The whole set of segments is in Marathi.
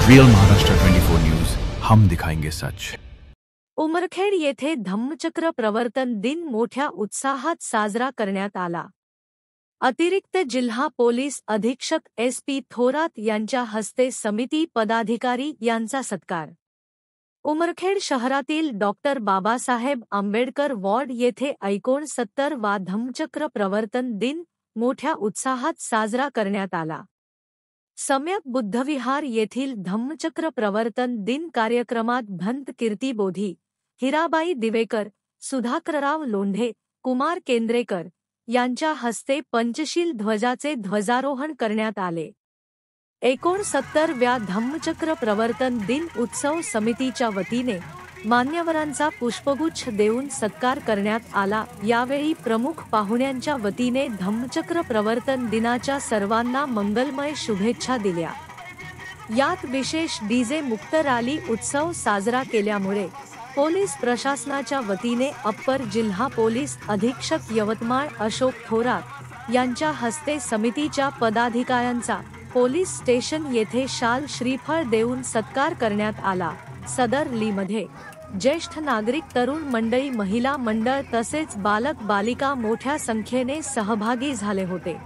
रियल महाराष्ट्र 24 न्यूज, हम दिखाएंगे सच। उमरखेड येथे धम्मचक्र प्रवर्तन दिन मोठ्या उत्साहात साजरा करण्यात आला। अतिरिक्त जिल्हा पोलीस अधीक्षक SP थोरात यांच्या हस्ते समिती पदाधिकारी यांचा सत्कार। उमरखेड शहरातील डॉक्टर बाबासाहेब आंबेडकर वॉर्ड येथे 69वा धम्मचक्र प्रवर्तन दिन मोठ्या उत्साहात साजरा करण्यात आला। सम्यक बुद्धविहार येथील धम्मचक्र प्रवर्तन दिन कार्यक्रमात भंत कीर्तिबोधी, हिराबाई दिवेकर, सुधाकरराव लोंढे, कुमार केंद्रेकर यांच्या हस्ते पंचशील ध्वजाचे ध्वजारोहण करण्यात आले। 69व्या धम्मचक्र प्रवर्तन दिन उत्सव समितीच्या वतीने मान्यवरांचा पुष्पगुच्छ देऊन सत्कार करण्यात आला। यावेळी प्रमुख पाहुण्यांच्या वतीने धम्मचक्र प्रवर्तन दिनाच्या सर्वांना मंगलमय शुभेच्छा दिल्या। यात विशेष डीजे मुक्त रॅली उत्सव साजरा केल्यामुळे पोलीस प्रशासनाच्या वतीने अप्पर जिल्हा पोलीस अधीक्षक यवतमाळ अशोक थोरात यांच्या हस्ते समितीच्या पदाधिकाऱ्यांचा पोलीस स्टेशन येथे शाल श्रीफळ देऊन सत्कार करण्यात आला। सदर लीमध्ये ज्येष्ठ नागरिक, तरुण मंडळी, महिला मंडळ तसेच बालक बालिका मोठ्या संख्येने सहभागी झाले होते।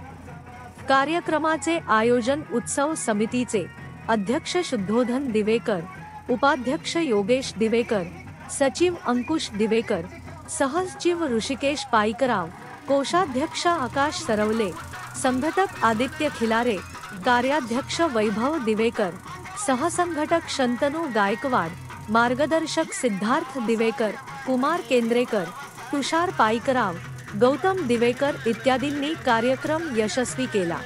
कार्यक्रमाचे आयोजन उत्सव समितीचे अध्यक्ष शुद्धोधन दिवेकर, उपाध्यक्ष योगेश दिवेकर, सचिव अंकुश दिवेकर, सहसचिव ऋषिकेश पाईकराव, कोषाध्यक्ष आकाश सरवले, संघटक आदित्य खिलारे, कार्याध्यक्ष वैभव दिवेकर, सहसंघटक शंतनू गायकवाड, मार्गदर्शक सिद्धार्थ दिवेकर, कुमार केंद्रेकर, तुषार पाईकराव, गौतम दिवेकर इत्यादींनी कार्यक्रम यशस्वी केला।